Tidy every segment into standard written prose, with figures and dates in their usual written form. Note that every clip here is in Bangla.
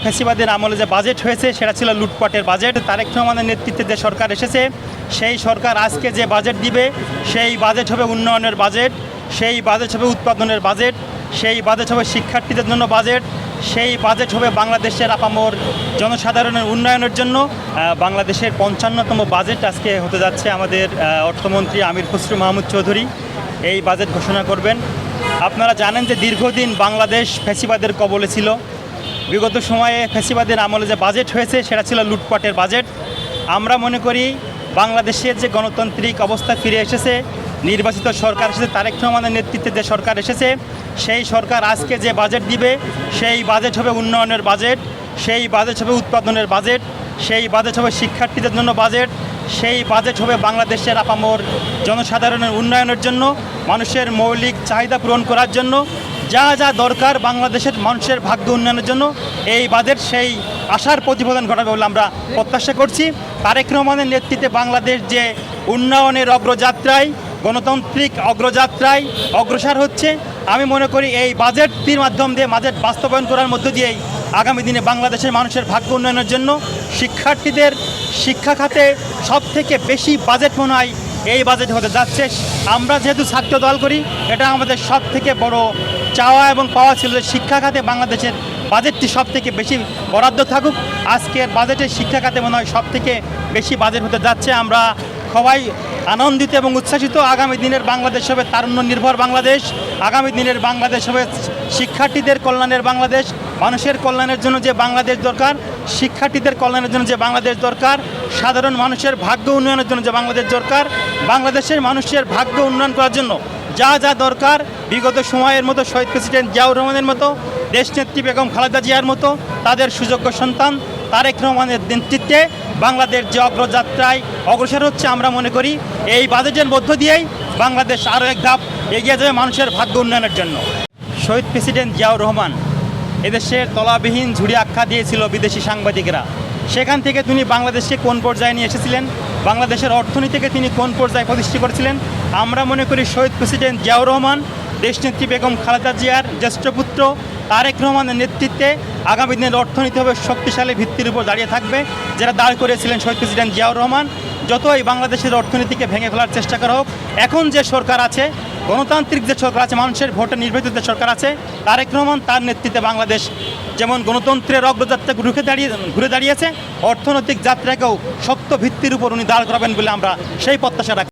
ফ্যাসিবাদের আমলে যে বাজেট হয়েছে সেটা ছিল লুটপাটের বাজেট। তারেক রহমানের নেতৃত্বে যে সরকার এসেছে সেই সরকার আজকে যে বাজেট দিবে সেই বাজেট হবে উন্নয়নের বাজেট, সেই বাজেট হবে উৎপাদনের বাজেট, সেই বাজেট হবে শিক্ষার্থীদের জন্য বাজেট, সেই বাজেট হবে বাংলাদেশের আপামর জনসাধারণের উন্নয়নের জন্য। বাংলাদেশের ৫৫তম বাজেট আজকে হতে যাচ্ছে। আমাদের অর্থমন্ত্রী আমির খসরু মাহমুদ চৌধুরী এই বাজেট ঘোষণা করবেন। আপনারা জানেন যে দীর্ঘদিন বাংলাদেশ ফ্যাসিবাদের কবলে ছিল। বিগত সময়ে ফ্যাসিবাদের আমলে যে বাজেট হয়েছে সেটা ছিল লুটপাটের বাজেট। আমরা মনে করি বাংলাদেশের যে গণতান্ত্রিক অবস্থা ফিরে এসেছে, নির্বাচিত সরকার এসেছে, তারেক রহমানের নেতৃত্বে যে সরকার এসেছে সেই সরকার আজকে যে বাজেট দিবে সেই বাজেট হবে উন্নয়নের বাজেট, সেই বাজেট হবে উৎপাদনের বাজেট, সেই বাজেট হবে শিক্ষার্থীদের জন্য বাজেট, সেই বাজেট হবে বাংলাদেশের আপামর জনসাধারণের উন্নয়নের জন্য, মানুষের মৌলিক চাহিদা পূরণ করার জন্য, যা যা দরকার বাংলাদেশের মানুষের ভাগ্য উন্নয়নের জন্য এই বাজেট সেই আশার প্রতিফলন ঘটাবে বলে আমরা প্রত্যাশা করছি। তারেক রহমানের নেতৃত্বে বাংলাদেশ যে উন্নয়নের অগ্রযাত্রায়, গণতান্ত্রিক অগ্রযাত্রায় অগ্রসর হচ্ছে, আমি মনে করি এই বাজেটটির মাধ্যম দিয়ে বাজেট বাস্তবায়ন করার মধ্য দিয়েই আগামী দিনে বাংলাদেশের মানুষের ভাগ্য উন্নয়নের জন্য শিক্ষার্থীদের শিক্ষা খাতে সবথেকে বেশি বাজেট মনে হয় এই বাজেট হতে যাচ্ছে। আমরা যেহেতু ছাত্র দল করি, এটা আমাদের সব থেকে বড় চাওয়া এবং পাওয়া ছিল যে শিক্ষা খাতে বাংলাদেশের বাজেটটি সব থেকে বেশি বরাদ্দ থাকুক। আজকের বাজেটে শিক্ষা খাতে মনে হয় সব থেকে বেশি বাজেট হতে যাচ্ছে। আমরা সবাই আনন্দিত এবং উচ্ছ্বাসিত। আগামী দিনের বাংলাদেশ হবে তারুণ্য নির্ভর বাংলাদেশ, আগামী দিনের বাংলাদেশ হবে শিক্ষার্থীদের কল্যাণের বাংলাদেশ, মানুষের কল্যাণের জন্য যে বাংলাদেশ দরকার, শিক্ষার্থীদের কল্যাণের জন্য যে বাংলাদেশ দরকার, সাধারণ মানুষের ভাগ্য উন্নয়নের জন্য যে বাংলাদেশ দরকার, বাংলাদেশের মানুষের ভাগ্য উন্নয়ন করার জন্য যা যা দরকার বিগত সময়ের মতো শহীদ প্রেসিডেন্ট জিয়াউর রহমানের মতো, দেশনেত্রী বেগম খালেদা জিয়ার মতো তাদের সুযোগ্য সন্তান তারেক রহমানের নেতৃত্বে বাংলাদেশ যে অগ্রযাত্রায় অগ্রসর হচ্ছে, আমরা মনে করি এই বাজেটের মধ্য দিয়েই বাংলাদেশ আরও এক ধাপ এগিয়ে যাবে মানুষের ভাগ্য উন্নয়নের জন্য। শহীদ প্রেসিডেন্ট জিয়াউর রহমান এদেশের তলাবিহীন ঝুড়ি আখ্যা দিয়েছিল বিদেশি সাংবাদিকরা। সেখান থেকে তিনি বাংলাদেশকে কোন পর্যায়ে নিয়ে এসেছিলেন, বাংলাদেশের অর্থনীতিকে তিনি কোন পর্যায়ে প্রতিষ্ঠিত করেছিলেন, আমরা মনে করি শহীদ প্রেসিডেন্ট জিয়াউর রহমান দেশনেত্রী বেগম খালেদা জিয়ার জ্যেষ্ঠ পুত্র তারেক রহমানের নেতৃত্বে আগামী দিনের অর্থনীতি হবে শক্তিশালী ভিত্তির উপর দাঁড়িয়ে থাকবে, যেটা দাঁড় করেছিলেন শহীদ প্রেসিডেন্ট জিয়াউর রহমান। যতই বাংলাদেশের অর্থনীতিকে ভেঙে ফেলার চেষ্টা করা হোক, এখন যে সরকার আছে, গণতান্ত্রিক যে সরকার আছে, মানুষের ভোটে নির্বাচিত যে সরকার আছে, তারেক রহমান তার নেতৃত্বে বাংলাদেশ যেমন গণতন্ত্রের অগ্রযাত্রা ঘুরে দাঁড়িয়েছে, অর্থনৈতিক যাত্রাকেও শক্ত ভিত্তির উপর উনি দাঁড় করাবেন বলে আমরা সেই প্রত্যাশা রাখি।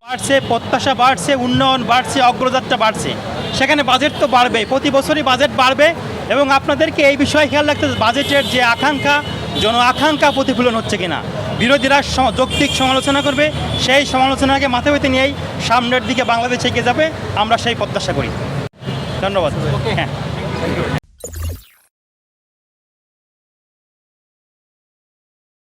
প্রত্যাশা বাড়ছে, উন্নয়ন বাড়ছে, অগ্রযাত্রা বাড়ছে, সেখানে বাজেট তো বাড়বে, প্রতি বছরই বাজেট বাড়বে। এবং আপনাদেরকে এই বিষয়ে খেয়াল রাখতে হবে বাজেটের যে আকাঙ্ক্ষা, জন আকাঙ্ক্ষা প্রতিফলন হচ্ছে কিনা। বিরোধীরা যৌক্তিক সমালোচনা করবে, সেই সমালোচনাকে মাথায় পেতে নিয়েই সামনের দিকে বাংলাদেশ এগিয়ে যাবে, আমরা সেই প্রত্যাশা করি। ধন্যবাদ। হ্যাঁ।